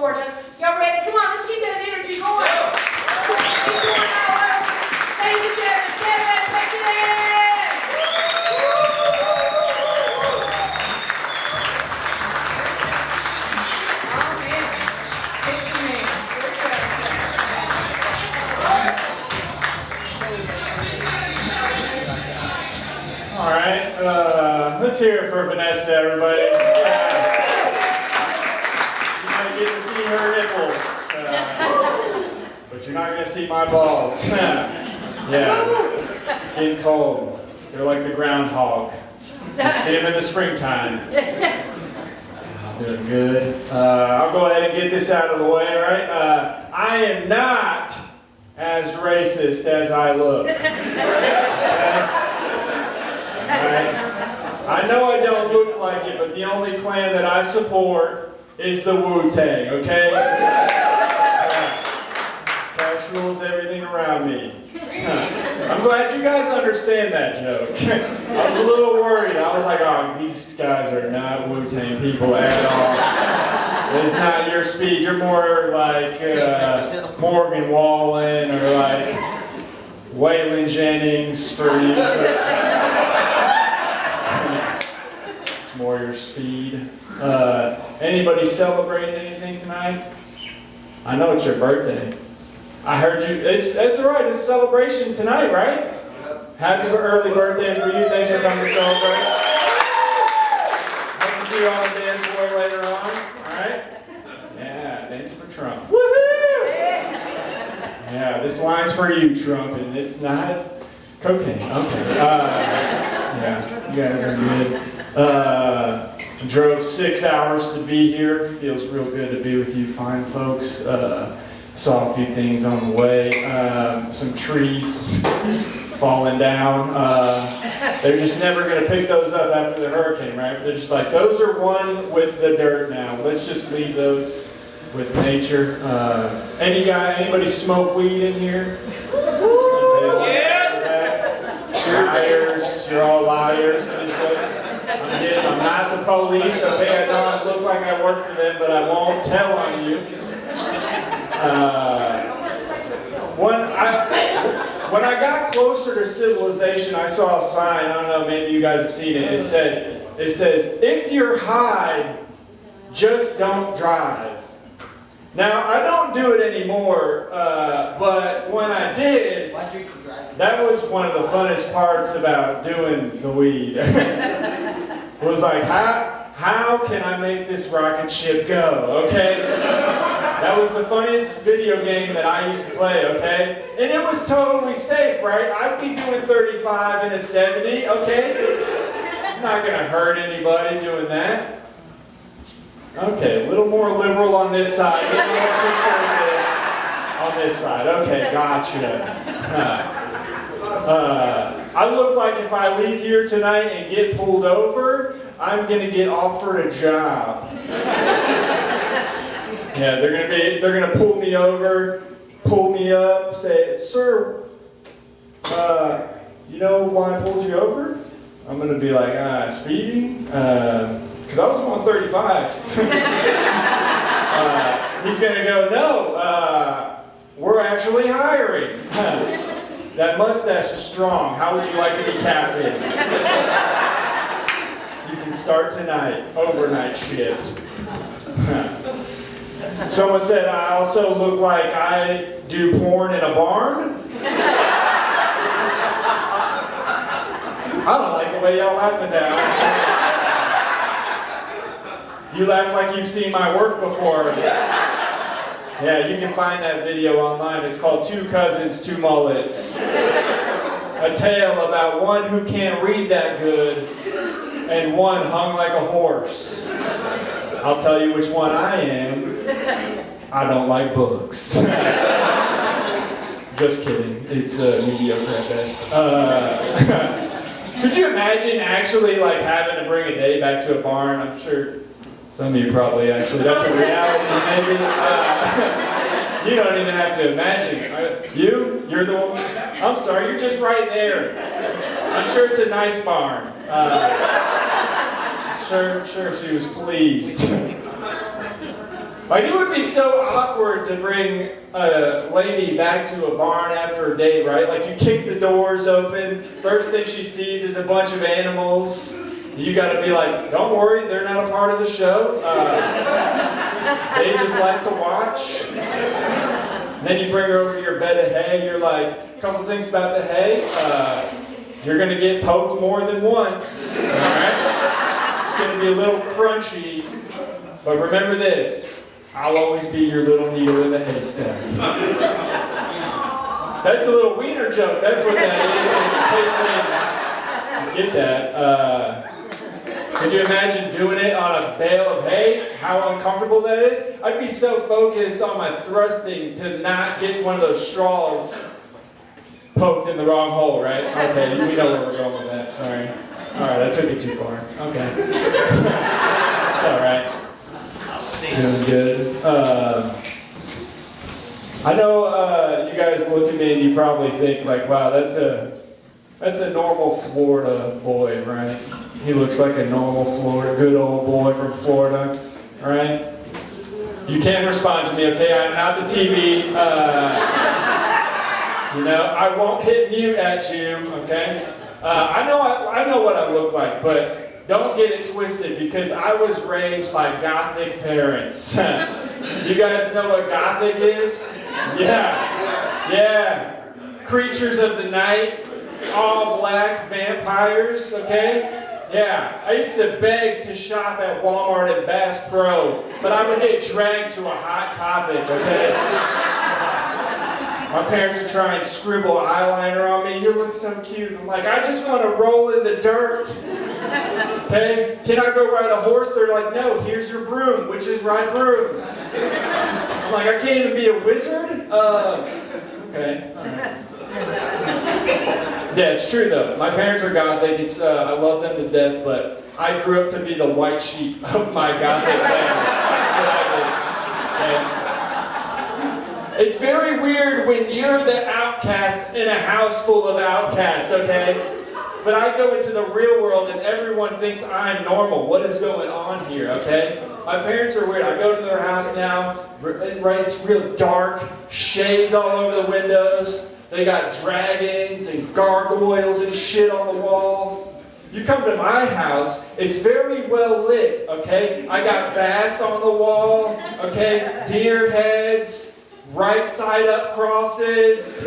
Florida. Y'all ready? Come on, let's keep that energy going. Keep going, Howard. Ladies and gentlemen, Devin Pickett. All right, let's hear it for Vanessa, everybody. You might get to see her nipples, but you're not going to see my balls. Yeah, it's getting cold. They're like the groundhog. You see them in the springtime. Doing good. I'll go ahead and get this out of the way, all right? I am not as racist as I look. Right. I know I don't look like it, but the only clan that I support is the Wu-Tang, okay? Cash rules everything around me. I'm glad you guys understand that joke. I was a little worried. I was like, oh, these guys are not Wu-Tang people at all. It's not your speed. You're more like Morgan Wallen or like Waylon Jennings for you. More your speed. Anybody celebrating anything tonight? I know it's your birthday. I heard you. It's all right. It's a celebration tonight, right? Happy early birthday for you. Thanks for coming to celebrate. Hope to see you on the dance floor later on. All right? Yeah, dancing for Trump. Woohoo! Yeah, this line's for you, Trump, and it's not cocaine. Okay. Yeah, you guys are good. Drove 6 hours to be here. Feels real good to be with you fine folks. Saw a few things on the way. Some trees falling down. They're just never going to pick those up after the hurricane, right? They're just like, those are one with the dirt now. Let's just leave those with nature. Anybody smoke weed in here? Liars. You're all liars. I'm not the police, okay? I know I look like I work for them, but I won't tell on you. When I got closer to civilization, I saw a sign. I don't know, maybe you guys have seen it. It says, if you're high, just don't drive. Now, I don't do it anymore, but when I did, that was one of the funnest parts about doing the weed. It was like, how can I make this rocket ship go, okay? That was the funniest video game that I used to play, okay? And it was totally safe, right? I'd be doing 35 in a 70, okay? I'm not gonna hurt anybody doing that. Okay, a little more liberal on this side, a little more conservative on this side. Okay, gotcha. I look like if I leave here tonight and get pulled over, I'm gonna get offered a job. Yeah, they're gonna pull me over, pull me up, say, sir, you know why I pulled you over? I'm gonna be like, speeding? Because I was going 35. He's gonna go, no, we're actually hiring. That mustache is strong. How would you like to be captain? You can start tonight, overnight shift. Someone said I also look like I do porn in a barn. I don't like the way y'all laugh at that. You laugh like you've seen my work before. Yeah, you can find that video online. It's called Two Cousins, Two Mullets. A tale about one who can't read that good and one hung like a horse. I'll tell you which one I am. I don't like books. Just kidding. It's mediocre at best. Could you imagine actually like having to bring a day back to a barn? I'm sure some of you probably actually, that's a reality maybe. You don't even have to imagine. You're the one. I'm sorry, you're just right there. I'm sure it's a nice barn. Sure she was pleased. Like, it would be so awkward to bring a lady back to a barn after a date, right? Like, you kick the doors open, first thing she sees is a bunch of animals. You gotta be like, don't worry, they're not a part of the show. They just like to watch. Then you bring her over to your bed of hay, and you're like, a couple things about the hay. You're gonna get poked more than once, all right? It's gonna be a little crunchy, but remember this, I'll always be your little needle in the haystack. That's a little wiener joke, that's what that is, in case you didn't get that. Could you imagine doing it on a bale of hay? How uncomfortable that is? I'd be so focused on my thrusting to not get one of those straws poked in the wrong hole, right? Okay, we know where we're going with that, sorry. Alright, that took it too far. Okay. It's alright. Doing good. I know you guys look at me and you probably think like, wow, that's a normal Florida boy, right? He looks like a normal Florida, good old boy from Florida, right? You can't respond to me, okay? I'm not the TV. You know, I won't hit mute at you, okay? I know what I look like, but don't get it twisted because I was raised by Gothic parents. You guys know what Gothic is? Yeah. Creatures of the night, all black vampires, okay? Yeah, I used to beg to shop at Walmart and Bass Pro, but I would get dragged to a hot topic, okay? My parents would try and scribble eyeliner on me. You look so cute. I'm like, I just want to roll in the dirt. Okay? Can I go ride a horse? They're like, no, here's your broom. Witches ride brooms. I'm like, I can't even be a wizard? Okay. All right. Yeah, it's true though. My parents are Gothic. I love them to death, but I grew up to be the white sheep of my Gothic family. That's what I did. Okay? It's very weird when you're the outcast in a house full of outcasts, okay? But I go into the real world and everyone thinks I'm normal. What is going on here, okay? My parents are weird. I go to their house now, right? It's real dark, shades all over the windows. They got dragons and gargoyles and shit on the wall. You come to my house, it's very well lit, okay? I got bass on the wall, okay? Deer heads. Right side up crosses.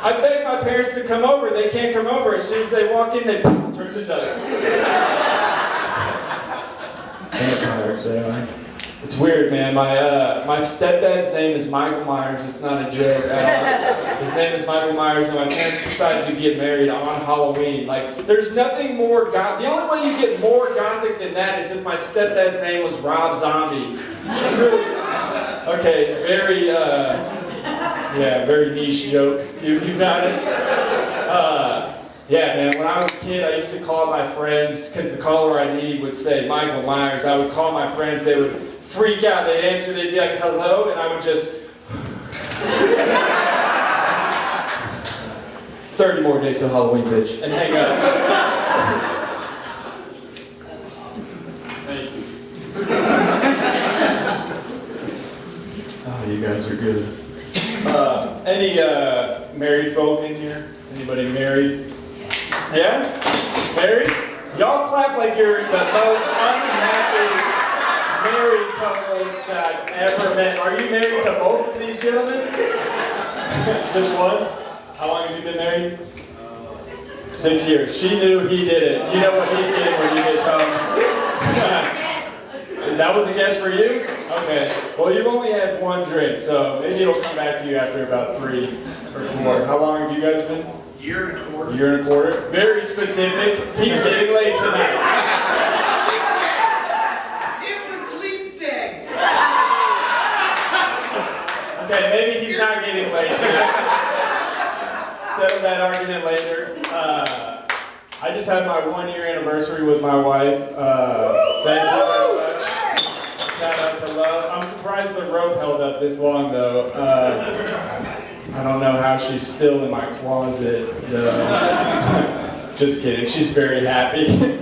I beg my parents to come over. They can't come over. As soon as they walk in, they turn to dust. Vampires, they are. It's weird, man. My stepdad's name is Michael Myers. It's not a joke at all. His name is Michael Myers, and my parents decided to get married on Halloween. Like, there's nothing more the only way you get more Gothic than that is if my stepdad's name was Rob Zombie. It's really, okay, very niche joke, if you got it. Yeah, man, when I was a kid, I used to call my friends, because the caller ID would say Michael Myers. I would call my friends, they would freak out. They'd answer, they'd be like, hello, and I would just... 30 more days till Halloween, bitch, and hang up. Thank you. Oh, you guys are good. Any married folk in here? Anybody married? Yeah? Married? Y'all clap like you're the most unhappy married couples that I've ever met. Are you married to both of these gentlemen? Just one? How long have you been married? 6 years. She knew he did it. You know what he's getting when you get tongue. That was a guess for you? Okay. Well, you've only had one drink, so maybe it'll come back to you after about 3 or 4. How long have you guys been? Year and a quarter. Year and a quarter. Very specific. He's getting laid tonight. It was leap day. Okay, maybe he's not getting laid tonight. Settle that argument later. I just had my 1-year anniversary with my wife. Thank you very much. Shout out to love. I'm surprised the rope held up this long though. I don't know how she's still in my closet. Just kidding, she's very happy.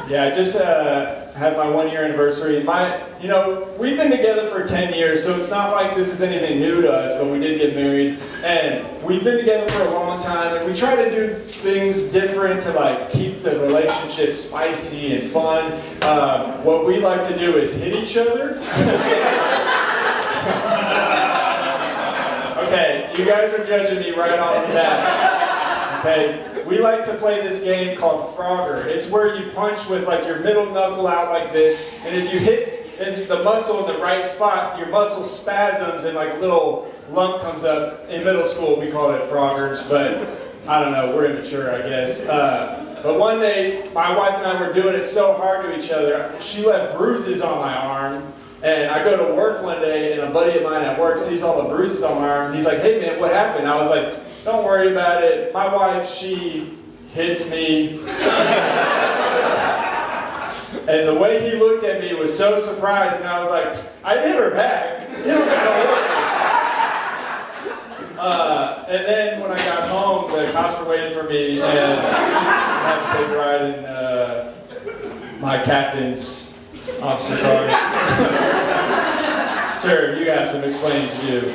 Yeah, I just had my 1 year anniversary. We've been together for 10 years, so it's not like this is anything new to us, but we did get married. And we've been together for a long time, and we try to do things different to like keep the relationship spicy and fun. What we like to do is hit each other. Okay, you guys are judging me right off the bat. Okay, we like to play this game called Frogger. It's where you punch with like your middle knuckle out like this, and if you hit the muscle in the right spot, your muscle spasms and like a little lump comes up. In middle school, we called it Froggers, but I don't know, we're immature, I guess. But one day, my wife and I were doing it so hard to each other, she left bruises on my arm. And I go to work one day, and a buddy of mine at work sees all the bruises on my arm. He's like, "Hey man, what happened?" I was like, "Don't worry about it. My wife, she hits me." And the way he looked at me was so surprised, and I was like, "I hit her back. You don't gotta worry." And then when I got home, the cops were waiting for me, and I had to take a ride in my captain's officer car. Sir, you have some explaining to do.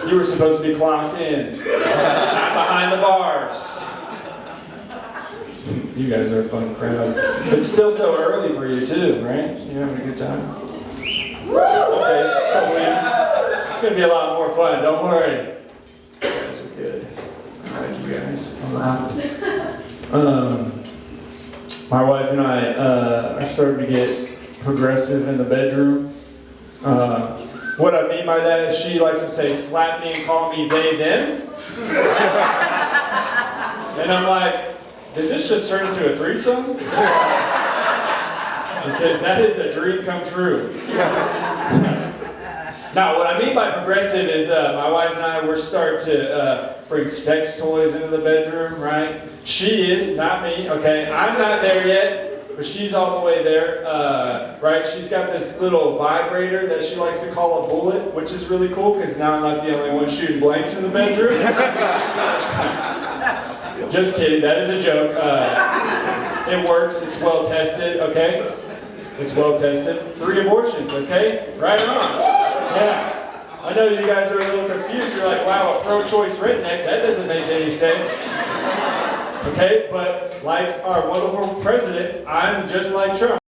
You were supposed to be clocked in, not behind the bars. You guys are a fun crowd. It's still so early for you too, right? You having a good time? Okay, it's gonna be a lot more fun, don't worry. You guys are good. I like you guys a lot. My wife and I are starting to get progressive in the bedroom. What I mean by that is she likes to say slap me and call me they, them. And I'm like, did this just turn into a threesome? Because that is a dream come true. Now, what I mean by progressive is my wife and I, we're starting to bring sex toys into the bedroom, right? She is, not me, okay? I'm not there yet. But she's all the way there, right? She's got this little vibrator that she likes to call a bullet, which is really cool because now I'm not the only one shooting blanks in the bedroom. Just kidding, that is a joke. It works, it's well tested, okay? It's well tested. 3 abortions, okay? Right on. Yeah. I know you guys are a little confused. You're like, wow, a pro-choice redneck, that doesn't make any sense. Okay, but like our wonderful president, I'm just like Trump.